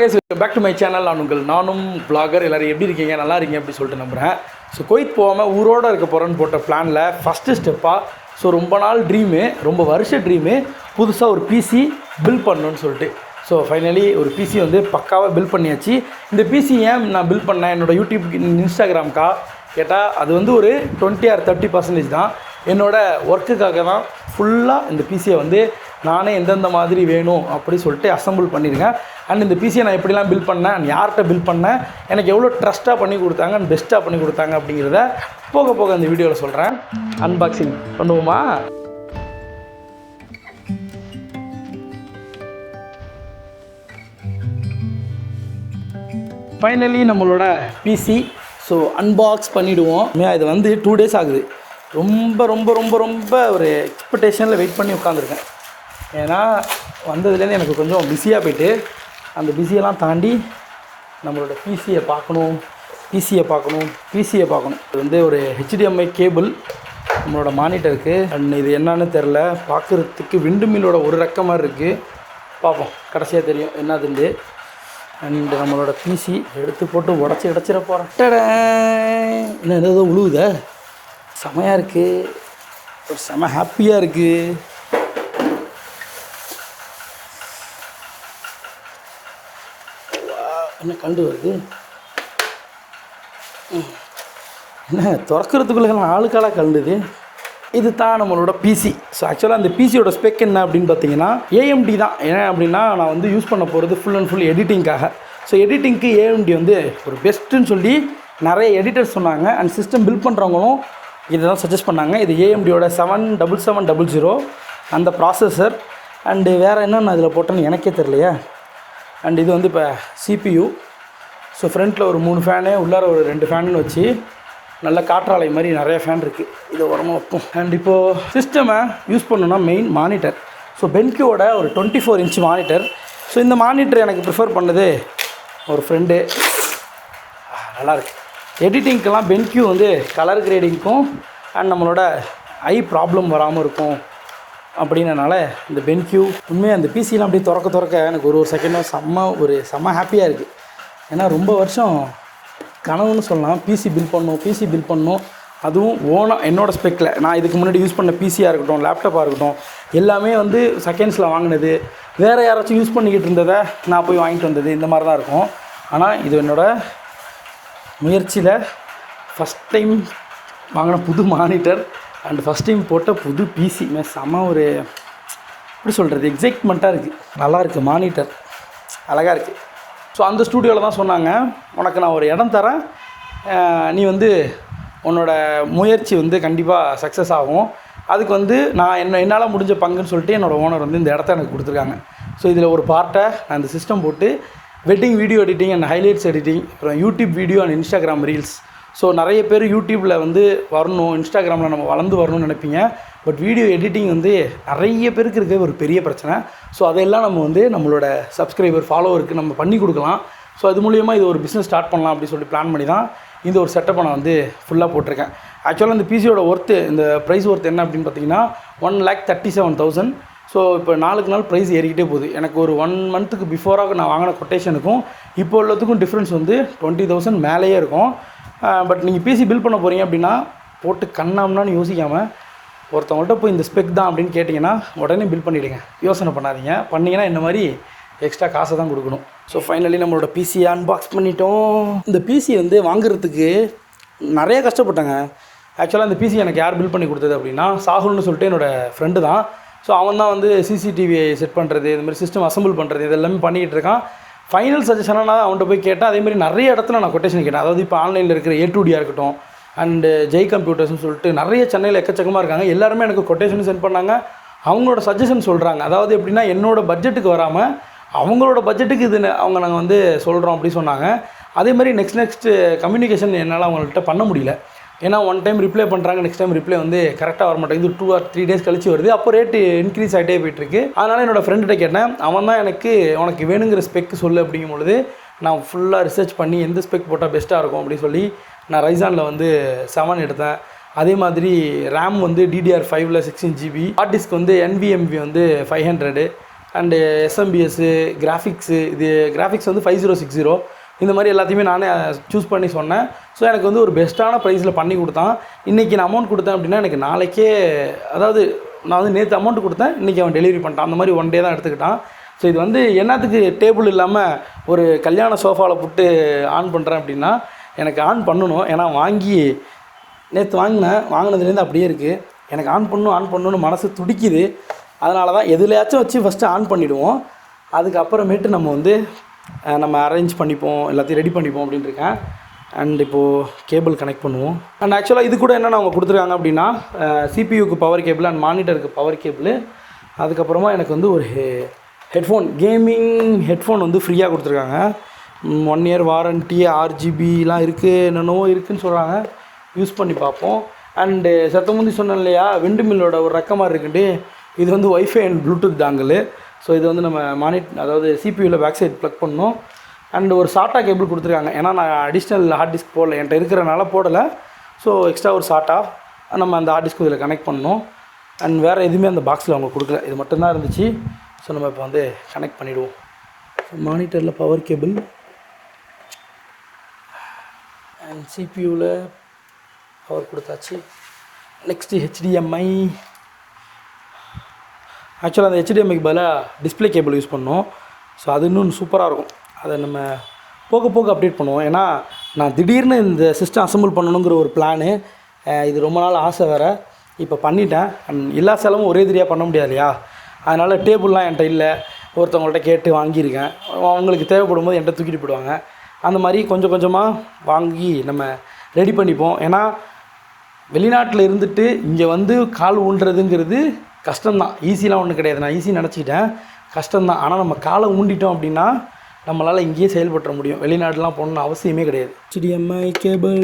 guys, back to my channel. நானும் vlogger. எல்லோரும் எப்படி இருக்கீங்க, நல்லா இருக்கீங்க அப்படி சொல்லிட்டு நம்புகிறேன். ஸோ குவைத் போகாமல் ஊரோடு இருக்க போகிறேன்னு போட்ட பிளானில் ஃபஸ்ட்டு ஸ்டெப்பாக ரொம்ப நாள் ட்ரீமு, ரொம்ப வருஷ ட்ரீமு, புதுசாக ஒரு பிசி பில்ட் பண்ணணுன்னு சொல்லிட்டு. ஸோ ஃபைனலி ஒரு பிசி பக்காவாக பில்ட் பண்ணியாச்சு. இந்த பிசி ஏன் நான் பில்ட் பண்ணேன் என்னோடய யூடியூப் இன்ஸ்டாகிராம்க்கா கேட்டால் அது ஒரு 20 or 30% தான் என்னோடய ஒர்க்குக்காக தான். ஃபுல்லாக இந்த பிசியை நானே எந்தெந்த மாதிரி வேணும் அப்படி சொல்லிட்டு அசம்பிள் பண்ணியிருக்கேன். அண்ட் இந்த பிசியை நான் எப்படிலாம் பில்ட் பண்ணேன், அண்ட் யார்கிட்ட பில்ட் பண்ணேன், எனக்கு எவ்வளோ ட்ரஸ்ட்டாக பண்ணி கொடுத்தாங்க அண்ட் பெஸ்ட்டாக பண்ணி கொடுத்தாங்க அப்படிங்கிறத போக போக இந்த வீடியோவில் சொல்கிறேன். அன்பாக்சிங் பண்ணுவோமா? ஃபைனலி நம்மளோட பிசி அன்பாக்ஸ் பண்ணிவிடுவோம். இது 2 days ஆகுது. ரொம்ப ரொம்ப ரொம்ப ரொம்ப ஒரு எக்ஸ்பெக்டேஷனில் வெயிட் பண்ணி உட்காந்துருக்கேன். ஏன்னா வந்ததுலேருந்து எனக்கு கொஞ்சம் பிஸியாக போயிட்டு அந்த பிஸியெல்லாம் தாண்டி நம்மளோட பிசியை பார்க்கணும். இது ஒரு HDMI கேபிள் நம்மளோட மானிட்டருக்கு. அண்ட் இது என்னன்னு தெரில, பார்க்குறதுக்கு விண்டு மில்லோட ஒரு ரெக்க மாதிரி இருக்குது. பார்ப்போம், கடைசியாக தெரியும் என்னதுண்டு. அண்ட் நம்மளோட பிசி எடுத்து போட்டு உடச்சிட போகிறேன். என்ன ஏதோ உழுவுத, செமையாக இருக்குது, ஒரு செம ஹாப்பியாக இருக்குது. என்ன கண்டு வருது, என்ன திறக்கிறதுக்குள்ளே ஆளுக்காலாக கண்டுது. இது தான் நம்மளோட பிசி. ஸோ ஆக்சுவலாக அந்த பிசியோட ஸ்பெக் என்ன அப்படின்னு பார்த்தீங்கன்னா AMD தான். ஏன் அப்படின்னா நான் யூஸ் பண்ண போகிறது ஃபுல் அண்ட் ஃபுல் எடிட்டிங்காக. ஸோ எடிட்டிங்க்கு AMD ஒரு பெஸ்ட்டுன்னு சொல்லி நிறைய எடிட்டர்ஸ் சொன்னாங்க. அண்ட் சிஸ்டம் பில்ட் பண்ணுறவங்களும் இதை தான் சஜஸ்ட் பண்ணாங்க. இது AMDயோட 7700 அந்த ப்ராசஸர். அண்டு வேறு என்னென்ன இதில் போட்டேன்னு எனக்கே தெரியலையே. அண்ட் இது இப்போ CPU. ஸோ ஃப்ரண்ட்டில் ஒரு 3 ஃபேனு, உள்ளார ஒரு 2 ஃபேனுன்னு வச்சு நல்ல காற்றாலை மாதிரி நிறைய ஃபேன் இருக்குது. இதை உரமாக வைப்போம். அண்ட் இப்போது சிஸ்டமை யூஸ் பண்ணணுன்னா மெயின் மானிட்டர். ஸோ பென்கியோட ஒரு 24 inch மானிட்டர். ஸோ இந்த மானிட்டர் எனக்கு ப்ரிஃபர் பண்ணது ஒரு ஃப்ரெண்டு. நல்லாயிருக்கு. எடிட்டிங்க்கெல்லாம் பென்கியூ கலர் கிரேடிங்க்கும் அண்ட் நம்மளோட ஐ ப்ராப்ளம் வராமல் இருக்கும் அப்படின்றனால இந்த பென்கியூ. உண்மையாக அந்த பிசிலாம் அப்படியே திறக்க எனக்கு ஒரு செகண்டும் செம்ம ஹாப்பியாக இருக்குது. ஏன்னா ரொம்ப வருஷம் கனவுன்னு சொல்லலாம், பிசி பில்ட் பண்ணணும். அதுவும் ஓனாக என்னோடய ஸ்பெக்கில். நான் இதுக்கு முன்னாடி யூஸ் பண்ண பிசியாக இருக்கட்டும், லேப்டாப்பாக இருக்கட்டும், எல்லாமே செகண்ட்ஸில் வாங்கினது, வேறு யாராச்சும் யூஸ் பண்ணிக்கிட்டு இருந்ததை நான் போய் வாங்கிட்டு வந்தது, இந்த மாதிரி தான் இருக்கும். ஆனால் இது என்னோடய முயற்சியில் ஃபஸ்ட் டைம் வாங்கின புது மானிட்டர் அண்ட் ஃபஸ்ட் டைம் போட்ட புது பிசி. செம்ம எப்படி சொல்கிறது, எக்ஸைட்மெண்ட்டாக இருக்குது. நல்லாயிருக்கு, மானிட்டர் அழகாக இருக்குது. ஸோ அந்த ஸ்டூடியோவில் தான் சொன்னாங்க, உனக்கு நான் ஒரு இடம் தரேன், நீ உன்னோட முயற்சி கண்டிப்பாக சக்ஸஸ் ஆகும். அதுக்கு நான் என்னால் முடிஞ்ச பங்குன்னு சொல்லிட்டு என்னோடய ஓனர் இந்த இடத்த எனக்கு கொடுத்துருக்காங்க. ஸோ இதில் ஒரு பார்ட்டை நான் இந்த சிஸ்டம் போட்டு wedding video editing and highlights editing, அப்புறம் YouTube video and Instagram reels. So நிறைய பேர் யூடியூப்பில் வரணும், இன்ஸ்டாகிராமில் நம்ம வளர்ந்து வரணும்னு நினைப்பீங்க. பட் வீடியோ எடிட்டிங் நிறைய பேருக்கு இருக்க ஒரு பெரிய பிரச்சனை. ஸோ அதையெல்லாம் நம்ம நம்மளோட சப்ஸ்கிரைபர் ஃபாலோவருக்கு நம்ம பண்ணி கொடுக்கலாம். ஸோ அது மூலிமா இது ஒரு பிஸ்னஸ் ஸ்டார்ட் பண்ணலாம் அப்படின்னு சொல்லி பிளான் பண்ணி தான் இந்த ஒரு செட்டப்பை நான் ஃபுல்லாக போட்டிருக்கேன். ஆக்சுவலாக இந்த பிசியோட இந்த ப்ரைஸ் ஒர்த்து என்ன அப்படின்னு பார்த்தீங்கன்னா 1,37,000. ஸோ இப்போ நாளுக்கு நாள் ப்ரைஸ் ஏறிக்கிட்டே போகுது. எனக்கு ஒரு 1 monthக்கு பிஃபோராக நான் வாங்கின கொட்டேஷனுக்கும் இப்போ உள்ளதுக்கும் டிஃப்ரென்ஸ் 20,000 மேலேயே இருக்கும். பட் நீங்கள் பிசி பில்ட் பண்ண போகிறீங்க அப்படின்னா போட்டு கண்ணாம்னான்னு யோசிக்காமல் ஒருத்தவங்கள்ட்ட போய் இந்த ஸ்பெக் தான் அப்படின்னு கேட்டிங்கன்னா உடனே பில்ட் பண்ணிவிடுங்க. யோசனை பண்ணாதீங்க. பண்ணிங்கன்னா இந்த மாதிரி எக்ஸ்ட்ரா காசை தான் கொடுக்கணும். ஸோ ஃபைனலி நம்மளோட பிசியை அன்பாக்ஸ் பண்ணிட்டோம். இந்த பிசி வாங்குறதுக்கு நிறைய கஷ்டப்பட்டாங்க. ஆக்சுவலாக இந்த பிசி எனக்கு யார் பில்ட் பண்ணி கொடுத்தது அப்படின்னா சாகுல்னு சொல்லிட்டு என்னோடய ஃப்ரெண்டு தான். ஸோ அவன் தான் CCTV செட் பண்ணுறது, இது மாதிரி சிஸ்டம் அசம்பிள் பண்ணுறது, இது எல்லாமே பண்ணிக்கிட்டு இருக்கான். ஃபைனல் சஜஷனாக நான் அவன்கிட்ட போய் கேட்டேன். அதேமாதிரி நிறைய இடத்துல நான் கொட்டேஷன் கேட்டேன். அதாவது இப்போ ஆன்லைனில் இருக்கிற A2Dயாக இருக்கட்டும் அண்டு ஜெய் கம்ப்யூட்டர்ஸ்னு சொல்லிட்டு நிறைய சென்னையில் எக்கச்சக்கமாக இருக்காங்க. எல்லாருமே எனக்கு கொட்டேஷன் சென்ட் பண்ணாங்க, அவங்களோட சஜஷன் சொல்கிறாங்க. அதாவது எப்படின்னா என்னோடய பட்ஜெட்டுக்கு வராமல் அவங்களோட பட்ஜெட்டுக்கு இது நாங்கள் சொல்கிறோம் அப்படி சொன்னாங்க. அதே மாதிரி நெக்ஸ்ட்டு கம்யூனிகேஷன் என்னால் அவங்கள்ட்ட பண்ண முடியல. ஏன்னா 1 time ரிப்ளை பண்ணுறாங்க, நெக்ஸ்ட் டைம் ரிப்ளை கரெக்டாக வர மாட்டேங்குது. 2 or 3 days கழிச்சு வருது. அப்போ ரேட்டு இன்க்ரீஸ் ஆகிட்டே போயிட்டுருக்கு. அதனால் என்னோடய ஃப்ரெண்ட்கிட்ட கேட்டேன். அவன் தான் உனக்கு வேணுங்கிற ஸ்பெக் சொல்லு அப்படிங்கும் பொழுது நான் ஃபுல்லாக ரிசர்ச் பண்ணி எந்த ஸ்பெக் போட்டால் பெஸ்ட்டாக இருக்கும் அப்படின்னு சொல்லி நான் ரைசானில் 7 எடுத்தேன். அதே மாதிரி ரேம் DDR5ல் 16 GB, hard disk NVMe 500. And SMPS graphics இது கிராஃபிக்ஸ் வந்து 5060 இந்த மாதிரி எல்லாத்தையுமே நானே சூஸ் பண்ணி சொன்னேன். ஸோ எனக்கு வந்து ஒரு பெஸ்ட்டான ப்ரைஸில் பண்ணி கொடுத்தான். இன்றைக்கி நான் அமௌண்ட் கொடுத்தேன் அப்படின்னா எனக்கு நாளைக்கே, அதாவது நான் வந்து நேற்று அமௌண்ட் கொடுத்தேன், இன்றைக்கி அவன் டெலிவரி பண்ணிட்டான். அந்த மாதிரி 1 டே தான் எடுத்துக்கிட்டான். ஸோ இது வந்து என்னத்துக்கு டேபிள் இல்லாமல் ஒரு கல்யாண சோஃபாவில் போட்டு ஆன் பண்ணுறேன் அப்படின்னா எனக்கு ஆன் பண்ணணும். ஏன்னா நேற்று வாங்கினதுலேருந்து அப்படியே இருக்குது. எனக்கு ஆன் பண்ணணும்னு மனசு துடிக்குது. அதனால தான் எதுலையாச்சும் வச்சு ஃபஸ்ட்டு ஆன் பண்ணிவிடுவோம். அதுக்கப்புறமேட்டு நம்ம அரேஞ்ச் பண்ணிப்போம், எல்லாத்தையும் ரெடி பண்ணிப்போம் அப்படின்னு இருக்கேன். அண்ட் இப்போது கேபிள் கனெக்ட் பண்ணுவோம். அண்ட் ஆக்சுவலாக இது கூட என்னென்ன அவங்க கொடுத்துருக்காங்க அப்படின்னா சிபியூக்கு பவர் கேபிள் அண்ட் மானிட்டருக்கு பவர் கேபிள். அதுக்கப்புறமா எனக்கு வந்து ஒரு ஹெட்ஃபோன், கேமிங் ஹெட்ஃபோன் வந்து ஃப்ரீயாக கொடுத்துருக்காங்க. 1 இயர் வாரண்ட்டி, RGBலாம் இருக்குது, என்னென்னவோ இருக்குதுன்னு சொல்கிறாங்க. யூஸ் பண்ணி பார்ப்போம். அண்டு சத்தமுந்தி சொன்னேன் இல்லையா, விண்டு மில்லோட ஒரு ரக்கமாக இருக்குன்ட்டு, இது வந்து wifi and Bluetooth dongle. So இது வந்து நம்ம அதாவது சிபியூவில் பேக் சைட் ப்ளக் பண்ணோம். அண்ட் ஒரு சாட்டா கேபிள் கொடுத்துருக்காங்க. ஏன்னா நான் அடிஷ்னல் ஹார்ட் டிஸ்க் போடல, என்கிட்ட இருக்கிறனால போடலை. ஸோ எக்ஸ்ட்ரா ஒரு சாட்டா நம்ம அந்த ஹார்ட் டிஸ்க் இதில் கனெக்ட் பண்ணோம். அண்ட் வேறு எதுவுமே அந்த பாக்ஸில் அவங்க கொடுக்கல, இது மட்டும்தான் இருந்துச்சு. ஸோ நம்ம இப்போ வந்து கனெக்ட் பண்ணிவிடுவோம். ஸோ மானிட்டரில் பவர் கேபிள் அண்ட் சிபியூவில் பவர் கொடுத்தாச்சு. Next HDMI. ஆக்சுவலாக அந்த HDMIக்கு பதிலாக டிஸ்பிளே கேபிள் யூஸ் பண்ணோம். ஸோ அது இன்னும் சூப்பராக இருக்கும். அதை நம்ம போக அப்டேட் பண்ணுவோம். ஏன்னா நான் திடீர்னு இந்த சிஸ்டம் அசம்பிள் பண்ணணுங்கிற ஒரு பிளானு, இது ரொம்ப நாள் ஆசை வேறு. இப்போ பண்ணிட்டேன். எல்லா செலவும் ஒரே தெரியாக பண்ண முடியாது இல்லையா, அதனால் டேபிள்லாம் என்கிட்ட இல்லை, ஒருத்தவங்கள்ட்ட கேட்டு வாங்கியிருக்கேன். அவங்களுக்கு தேவைப்படும் போது என்கிட்ட தூக்கிட்டு போயிடுவாங்க. அந்த மாதிரி கொஞ்சம் கொஞ்சமாக வாங்கி நம்ம ரெடி பண்ணிப்போம். ஏன்னா வெளிநாட்டில் இருந்துட்டு இங்கே வந்து கால் ஊண்டுறதுங்கிறது கஷ்டம்தான், ஈஸிலாம் ஒன்றும் கிடையாது. நான் ஈஸி நினச்சிக்கிட்டேன், கஷ்டம்தான். ஆனால் நம்ம காலை ஊண்டிட்டோம் அப்படின்னா நம்மளால் இங்கேயே செயல்பட முடியும். வெளிநாட்டுலாம் போகணுன்னு அவசியமே கிடையாது. HDMI கேபிள்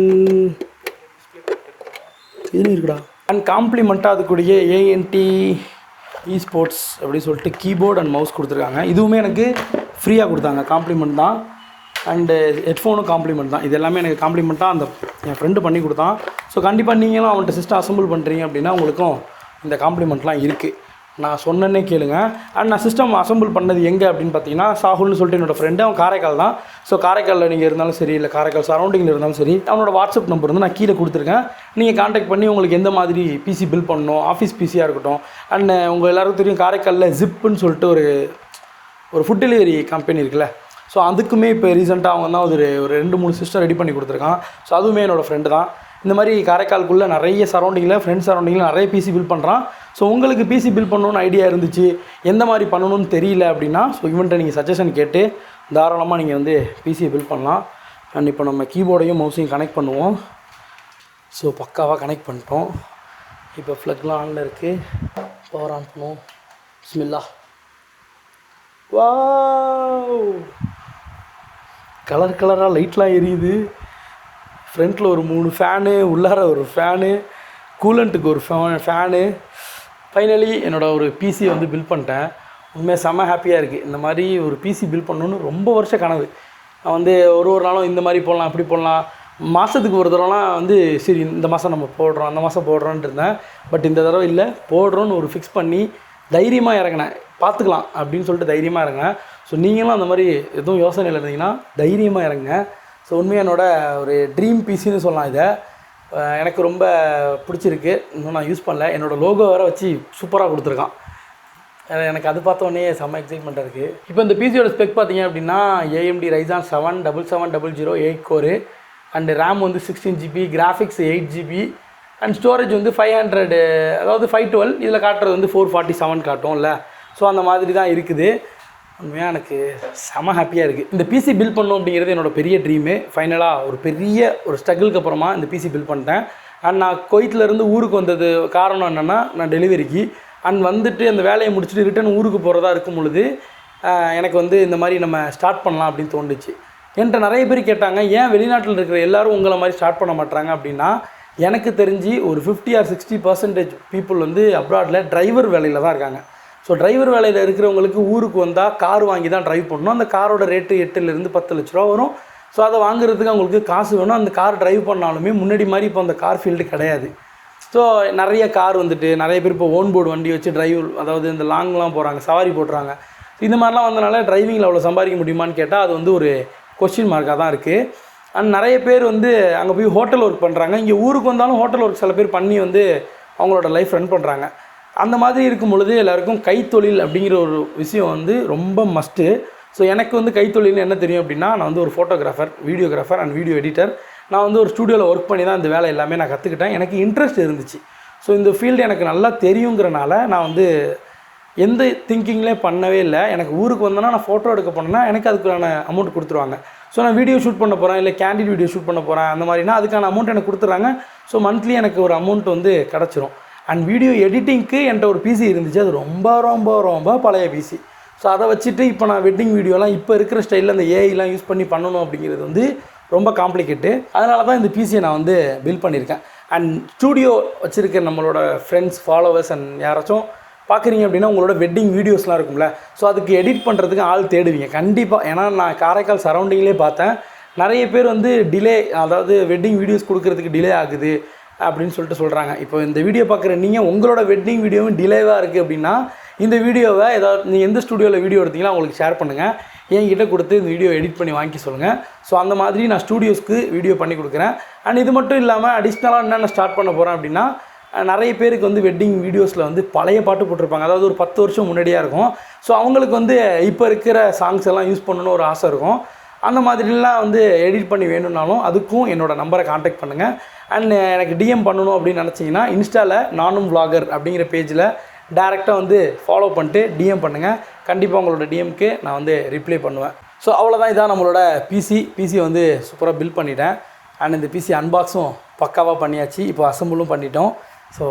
இதுன்னு இருக்குடா. அண்ட் காம்ப்ளிமெண்ட்டாக அதுக்குரிய ANT eSports அப்படின்னு சொல்லிட்டு கீபோர்ட் அண்ட் மவுஸ் கொடுத்துருக்காங்க. இதுவுமே எனக்கு ஃப்ரீயாக கொடுத்தாங்க, காம்ப்ளிமெண்ட் தான். அண்டு ஹெட்ஃபோனும் காம்ப்ளிமெண்ட் தான். இது எல்லாமே எனக்கு காம்ப்ளிமெண்ட்டாக என் ஃப்ரெண்டு பண்ணி கொடுத்தான். ஸோ கண்டிப்பாக நீங்களும் அவன்கிட்ட சிஸ்டம் அசம்பிள் பண்ணுறீங்க அப்படின்னா உங்களுக்கும் இந்த காம்ப்ளிமெண்ட்லாம் இருக்குது. நான் சொன்னேன்னே கேளுங்க. அண்ட் நான் சிஸ்டம் அசம்பிள் பண்ணது எங்கே அப்படின்னு பார்த்தீங்கன்னா, சாகுல்னு சொல்லிட்டு என்னோடய ஃப்ரெண்டு, அவன் காரைக்கால் தான். ஸோ காரைக்காலில் நீங்கள் இருந்தாலும் சரி, இல்லை காரைக்கால் சரௌண்டிங்கில் இருந்தாலும் சரி, அவனோட வாட்ஸ்அப் நம்பர் வந்து நான் கீழே கொடுத்துருக்கேன். நீங்கள் கான்டாக்ட் பண்ணி உங்களுக்கு எந்த மாதிரி பிசி பில் பண்ணணும், ஆஃபீஸ் பிசியாக இருக்கட்டும். அண்ட் உங்கள் எல்லாருக்கும் தெரியும் காரைக்காலில் ஜிப்புன்னு சொல்லிட்டு ஒரு ஃபுட் டெலிவரி கம்பெனி இருக்குல்ல. ஸோ அதுக்குமே இப்போ ரீசெண்டாக அவங்க தான் ஒரு 2-3 சிஸ்டம் ரெடி பண்ணி கொடுத்துருக்கான். ஸோ அதுவுமே என்னோடய ஃப்ரெண்டு தான். இந்த மாதிரி காரைக்காலுக்குள்ளே நிறைய சரௌண்டிங்கில், ஃப்ரெண்ட்ஸ் சரௌண்டிங்கில் நிறைய பிசி பில் பண்ணுறான். ஸோ உங்களுக்கு பிசி பில் பண்ணணுன்னு ஐடியா இருந்துச்சு, எந்த மாதிரி பண்ணணும்னு தெரியல அப்படின்னா, ஸோ இவன்ட்ட நீங்கள் சஜஷன் கேட்டு தாராளமாக நீங்கள் வந்து பிசி பில் பண்ணலாம். அண்ட் இப்போ நம்ம கீபோர்டையும் மவுஸையும் கனெக்ட் பண்ணுவோம். ஸோ பக்காவாக கனெக்ட் பண்ணிட்டோம். இப்போ ஃப்ளக்லாம் ஆனில் இருக்குது. பவர் ஆன் பண்ணுவோம். பிஸ்மில்லா. வாவ், கலராக லைட்லாம் எரியுது. ஃப்ரண்ட்டில் ஒரு 3 ஃபேனு, உள்ளார ஒரு ஃபேனு, கூலண்ட்டுக்கு ஒரு ஃபேனு. ஃபைனலி என்னோடய ஒரு பிசி வந்து பில் பண்ணிட்டேன். உண்மையாக செம்ம ஹாப்பியாக இருக்குது. இந்த மாதிரி ஒரு பிசி பில் பண்ணணுன்னு ரொம்ப வருஷ கனவு. நான் வந்து ஒரு நாளும் இந்த மாதிரி போடலாம், அப்படி போடலாம், மாதத்துக்கு ஒரு தடவைலாம் வந்து சரி இந்த மாதம் நம்ம போடுறோம், அந்த மாதம் போடுறோன்ட்டு இருந்தேன். பட் இந்த தடவை இல்லை, போடுறோன்னு ஒரு ஃபிக்ஸ் பண்ணி தைரியமாக இறங்கினேன். பார்த்துக்கலாம் அப்படின்னு சொல்லிட்டு தைரியமாக இறங்கினேன். ஸோ நீங்களும் அந்த மாதிரி எதுவும் யோசனையில் இருந்தீங்கன்னா தைரியமாக இறங்குங்க. ஸோ உண்மையாக என்னோடய ஒரு ட்ரீம் பிசின்னு சொல்லலாம். இதை எனக்கு ரொம்ப பிடிச்சிருக்கு. இன்னும் நான் யூஸ் பண்ணல. என்னோடய லோகோ வேறு வச்சு சூப்பராக கொடுத்துருக்கான். எனக்கு அது பார்த்தோன்னே செம்ம எக்ஸைட்மெண்ட்டாக இருக்குது. இப்போ இந்த பிசியோட ஸ்பெக் பார்த்தீங்க அப்படின்னா AMD Ryzen 7 7700 8 கோரு அண்டு ரேம் வந்து 16GB, graphics 8GB and storage வந்து 500, அதாவது 512. இதில் காட்டுறது வந்து 447 காட்டும்ல. ஸோ அந்த மாதிரி தான் இருக்குது. உண்மையாக எனக்கு செம ஹாப்பியாக இருக்குது. இந்த பிசி பில் பண்ணணும் அப்படிங்கிறது என்னோடய பெரிய ட்ரீமு. ஃபைனலாக ஒரு பெரிய பொருளுக்கு அப்புறமா இந்த பிசி பில் பண்ணிட்டேன். அண்ட் நான் குவைத்திலேருந்து ஊருக்கு வந்தது காரணம் என்னென்னா, நான் டெலிவரிக்கு அண்ட் வந்துட்டு அந்த வேலையை முடிச்சுட்டு ரிட்டன் ஊருக்கு போகிறதா இருக்கும் பொழுது எனக்கு வந்து இந்த மாதிரி நம்ம ஸ்டார்ட் பண்ணலாம் அப்படின்னு தோணுச்சு. என்கிட்ட நிறைய பேர் கேட்டாங்க, ஏன் வெளிநாட்டில் இருக்கிற எல்லோரும் உங்களை மாதிரி ஸ்டார்ட் பண்ண மாட்டாங்க அப்படின்னா, எனக்கு தெரிஞ்சு ஒரு 50 or 60% பீப்புள் வந்து அப்ராடில் டிரைவர் வேலையில் தான் இருக்காங்க. ஸோ டிரைவர் வேலையில் இருக்கிறவங்களுக்கு ஊருக்கு வந்தால் கார் வாங்கி தான் ட்ரைவ் பண்ணணும். அந்த காரோட ரேட்டு 8 to 10 லட்ச ரூபா வரும். ஸோ அதை வாங்குறதுக்கு அவங்களுக்கு காசு வேணும். அந்த கார் ட்ரைவ் பண்ணாலுமே முன்னாடி மாதிரி இப்போ அந்த கார் ஃபீல்டு கிடையாது. ஸோ நிறைய கார் வந்துட்டு நிறைய பேர் இப்போ ஓன் போர்டு வண்டி வச்சு அதாவது இந்த லாங்லாம் போகிறாங்க, சவாரி போட்டுறாங்க. இந்த மாதிரிலாம் வந்தனால டிரைவிங்கில் அவ்வளோ சம்பாதிக்க முடியுமான்னு கேட்டால் அது வந்து ஒரு கொஸ்டின் மார்க்காக தான் இருக்குது. அண்ட் நிறைய பேர் வந்து அங்கே போய் ஹோட்டல் ஒர்க் பண்ணுறாங்க. இங்கே ஊருக்கு வந்தாலும் ஹோட்டல் ஒர்க் சில பேர் பண்ணி வந்து அவங்களோட லைஃப் ரன் பண்ணுறாங்க. அந்த மாதிரி இருக்கும் பொழுது எல்லாருக்கும் கைத்தொழில் அப்படிங்கிற ஒரு விஷயம் வந்து ரொம்ப மஸ்ட்டு. ஸோ எனக்கு வந்து கைத்தொழில்னு என்ன தெரியும் அப்படின்னா, நான் வந்து ஒரு photographer, videographer and video editor. நான் வந்து ஒரு ஸ்டூடியோவில் ஒர்க் பண்ணி தான் இந்த வேலை எல்லாமே நான் கற்றுக்கிட்டேன். எனக்கு இன்ட்ரெஸ்ட் இருந்துச்சு. ஸோ இந்த ஃபீல்டு எனக்கு நல்லா தெரியுங்கிறனால நான் வந்து எந்த திங்கிங்லேயே பண்ணவே இல்லை. எனக்கு ஊருக்கு வந்தேன்னா நான் ஃபோட்டோ எடுக்க போனேன்னா எனக்கு அதுக்கான அமௌண்ட் கொடுத்துருவாங்க. ஸோ நான் வீடியோ ஷூட் பண்ண போகிறேன், இல்லை கேண்டிட் வீடியோ ஷூட் பண்ண போகிறேன், அந்த மாதிரினா அதுக்கான அமௌண்ட் எனக்கு கொடுத்துட்றாங்க. ஸோ மந்த்லி எனக்கு ஒரு அமௌண்ட் வந்து கிடச்சிரும். அண்ட் வீடியோ எடிட்டிங்க்கு என்கிட்ட ஒரு பிசி இருந்துச்சு. அது ரொம்ப ரொம்ப ரொம்ப பழைய பிசி. ஸோ அதை வச்சுட்டு இப்போ நான் வெட்டிங் வீடியோலாம் இப்போ இருக்கிற ஸ்டைலில் அந்த ஏஐலாம் யூஸ் பண்ணி பண்ணணும் அப்படிங்கிறது வந்து ரொம்ப காம்ப்ளிகேட்டு. அதனால தான் இந்த பிசியை நான் வந்து பில்ட் பண்ணியிருக்கேன். அண்ட் ஸ்டூடியோ வச்சுருக்க நம்மளோட ஃப்ரெண்ட்ஸ், ஃபாலோவர்ஸ் அண்ட் யாராச்சும் பார்க்குறீங்க அப்படின்னா உங்களோட வெட்டிங் வீடியோஸ்லாம் இருக்கும்ல, ஸோ அதுக்கு எடிட் பண்ணுறதுக்கு ஆள் தேடுவீங்க கண்டிப்பாக. ஏன்னா நான் காரைக்கால் சரௌண்டிங்லேயே பார்த்தேன் நிறைய பேர் வந்து டிலே, அதாவது வெட்டிங் வீடியோஸ் கொடுக்குறதுக்கு டிலே ஆகுது அப்படின்னு சொல்கிறாங்க. இப்போ இந்த வீடியோ பார்க்குற நீங்கள் உங்களோட வெட்டிங் வீடியோவும் டிலேவாக இருக்குது அப்படின்னா இந்த வீடியோவை ஏதாவது நீங்கள் எந்த ஸ்டூடியோவில் வீடியோ எடுத்தீங்களோ அவங்களுக்கு ஷேர் பண்ணுங்கள், என்கிட்ட கொடுத்து இந்த வீடியோ எடிட் பண்ணி வாங்கி சொல்லுங்கள். ஸோ அந்த மாதிரி நான் ஸ்டூடியோஸ்க்கு வீடியோ பண்ணி கொடுக்குறேன். அண்ட் இது மட்டும் இல்லாமல் அடிஷ்னலாக என்னென்ன ஸ்டார்ட் பண்ண போகிறேன் அப்படின்னா, நிறைய பேருக்கு வந்து வெட்டிங் வீடியோஸில் வந்து பழைய பாட்டு போட்டிருப்பாங்க, அதாவது ஒரு 10 வருஷம் முன்னாடியாக இருக்கும். ஸோ அவங்களுக்கு வந்து இப்போ இருக்கிற சாங்ஸ் எல்லாம் யூஸ் பண்ணணுன்னு ஒரு ஆசை இருக்கும். அந்த மாதிரிலாம் வந்து எடிட் பண்ணி வேணும்னாலும் அதுக்கும் என்னோடய நம்பரை காண்டாக்ட் பண்ணுங்கள். அண்ட் எனக்கு டிஎம் பண்ணணும் அப்படின்னு நினச்சிங்கன்னா இன்ஸ்டாவில் நானும் விளாகர் அப்படிங்கிற பேஜில் டேரெக்டாக வந்து ஃபாலோ பண்ணிட்டு டிஎம் பண்ணுங்கள். கண்டிப்பாக உங்களோட டிஎம்க்கு நான் வந்து ரிப்ளை பண்ணுவேன். ஸோ அவ்வளோதான், இதான் நம்மளோட பிசி வந்து சூப்பராக பில்ட் பண்ணிட்டேன். அண்ட் இந்த பிசி அன்பாக்ஸும் பக்காவாக பண்ணியாச்சு. இப்போ அசம்பிளும் பண்ணிட்டோம். ஸோ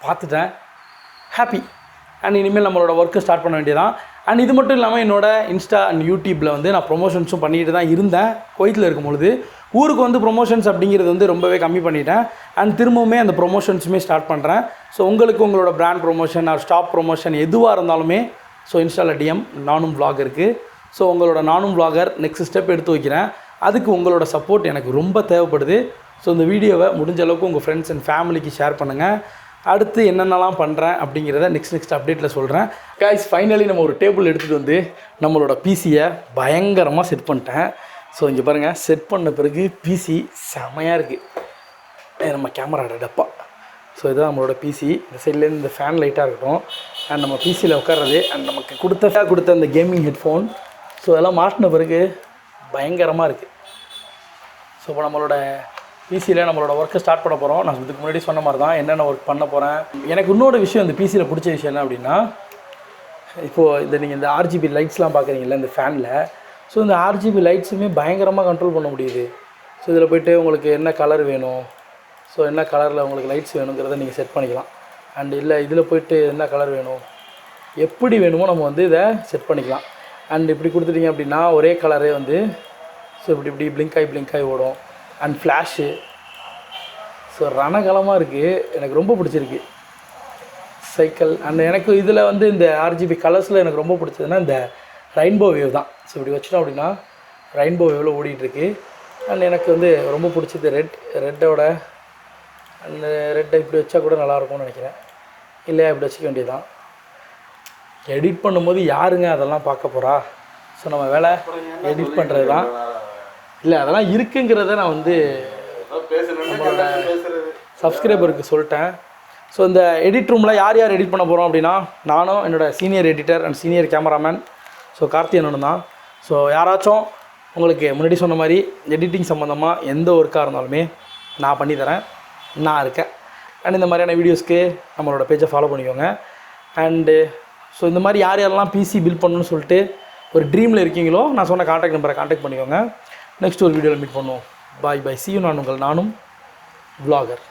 பார்த்துட்டேன், ஹாப்பி. அண்ட் இனிமேல் நம்மளோட ஒர்க்கு ஸ்டார்ட் பண்ண வேண்டியதான். அண்ட் இது மட்டும் இல்லாமல் என்னோட இன்ஸ்டா அண்ட் யூடியூப்பில் வந்து நான் ப்ரொமோஷன்ஸும் பண்ணிட்டு தான் இருந்தேன். குவைத்தில் இருக்கும்பொழுது ஊருக்கு வந்து ப்ரொமோஷன்ஸ் அப்படிங்கிறது வந்து ரொம்பவே கம்மி பண்ணிட்டேன். அண்ட் திரும்பவுமே அந்த ப்ரொமோஷன்ஸுமே ஸ்டார்ட் பண்ணுறேன். ஸோ உங்களுக்கு உங்களோட brand promotion or stop promotion எதுவாக இருந்தாலுமே ஸோ இன்ஸ்டாவில் டிஎம் நானும் விளாக் இருக்குது. ஸோ உங்களோட நானும் விளாகர் நெக்ஸ்ட் ஸ்டெப் எடுத்து வைக்கிறேன். அதுக்கு உங்களோட சப்போர்ட் எனக்கு ரொம்ப தேவைப்படுது. ஸோ இந்த வீடியோவை முடிஞ்ச அளவுக்கு உங்கள் ஃப்ரெண்ட்ஸ் அண்ட் ஃபேமிலிக்கு ஷேர் பண்ணுங்கள். அடுத்து என்னென்னலாம் பண்ணுறேன் அப்படிங்கிறத நெக்ஸ்ட் அப்டேட்டில் சொல்கிறேன். கைஸ், ஃபைனலி நம்ம ஒரு டேபிள் எடுத்துகிட்டு வந்து நம்மளோட பிசியை பயங்கரமாக செட் பண்ணிட்டேன். ஸோ இங்கே பாருங்கள், செட் பண்ண பிறகு பிசி செமையாக இருக்குது. நம்ம கேமராட டப்பா. ஸோ இதுதான் நம்மளோட பிசி. இந்த சைட்லேருந்து இந்த ஃபேன் லைட்டாக இருக்கட்டும். அண்ட் நம்ம பிசியில் உட்கார்றது அண்ட் நமக்கு கொடுத்த அந்த கேமிங் ஹெட்ஃபோன். ஸோ அதெல்லாம் மாட்டின பிறகு பயங்கரமாக இருக்குது. ஸோ இப்போ நம்மளோட பிசியில் நம்மளோட ஒர்க்கை ஸ்டார்ட் பண்ண போகிறோம். நான் இதுக்கு முன்னாடி சொன்ன மாதிரி தான் என்னென்ன ஒர்க் பண்ண போகிறேன். எனக்கு இன்னொரு விஷயம் இந்த பிசியில் பிடிச்ச விஷயம் என்ன அப்படின்னா, இப்போது இந்த நீங்கள் இந்த ஆர்ஜிபி லைட்ஸ்லாம் பார்க்குறீங்களா இந்த ஃபேனில், ஸோ இந்த ஆர்ஜிபி லைட்ஸுமே பயங்கரமாக கண்ட்ரோல் பண்ண முடியுது. ஸோ இதில் போய்ட்டு உங்களுக்கு என்ன கலர் வேணும், ஸோ என்ன கலரில் உங்களுக்கு லைட்ஸ் வேணுங்கிறத நீங்கள் செட் பண்ணிக்கலாம். அண்ட் இல்லை இதில் போய்ட்டு என்ன கலர் வேணும், எப்படி வேணுமோ நம்ம வந்து இதை செட் பண்ணிக்கலாம். அண்ட் இப்படி கொடுத்துட்டிங்க அப்படின்னா ஒரே கலரே வந்து ஸோ இப்படி பிளிங்க் ஆகி ஓடும். அண்ட் ஃப்ளாஷு, ஸோ ரணகலமாக இருக்குது. எனக்கு ரொம்ப பிடிச்சிருக்கு சைக்கிள். அண்ட் எனக்கு இதில் வந்து இந்த ஆர்ஜிபி கலர்ஸில் எனக்கு ரொம்ப பிடிச்சதுன்னா இந்த ரெயின்போ வேவ் தான். ஸோ இப்படி வச்சிட்டோம் அப்படின்னா ரெயின்போ வேவில் ஓடிட்டுருக்கு. அண்ட் எனக்கு வந்து ரொம்ப பிடிச்சது ரெட்டோட அந்த ரெட்டை இப்படி வச்சா கூட நல்லாயிருக்கும்னு நினைக்கிறேன். இல்லையா இப்படி வச்சுக்க வேண்டியதுதான். எடிட் பண்ணும்போது யாருங்க அதெல்லாம் பார்க்க போகிறா? ஸோ நம்ம வேலை எடிட் பண்ணுறது தான். இல்லை அதெல்லாம் இருக்குங்கிறத நான் வந்து நம்மளோட சப்ஸ்கிரைபருக்கு சொல்லிட்டேன். ஸோ இந்த எடிட் ரூமில் யார் எடிட் பண்ண போகிறோம் அப்படின்னா, நானும் என்னோடய senior editor and senior cameraman so Karthi அண்ணனும் தான். ஸோ யாராச்சும் உங்களுக்கு முன்னாடி சொன்ன மாதிரி எடிட்டிங் சம்மந்தமாக எந்த ஒர்க்காக இருந்தாலுமே நான் பண்ணித்தரேன், நான் இருக்கேன். அண்ட் இந்த மாதிரியான வீடியோஸ்க்கு நம்மளோட பேஜை ஃபாலோ பண்ணிக்கோங்க. அண்டு ஸோ இந்த மாதிரி யாரெல்லாம் பிசி பில்ட் பண்ணணும்னு சொல்லிட்டு ஒரு ட்ரீமில் இருக்கீங்களோ நான் சொன்ன காண்டாக்ட் நம்பரை காண்டாக்ட் பண்ணிக்கோங்க. நெக்ஸ்ட் ஒரு வீடியோவில் மீட் பண்ணுவோம். பாய். See you. நானும் விளாகர்.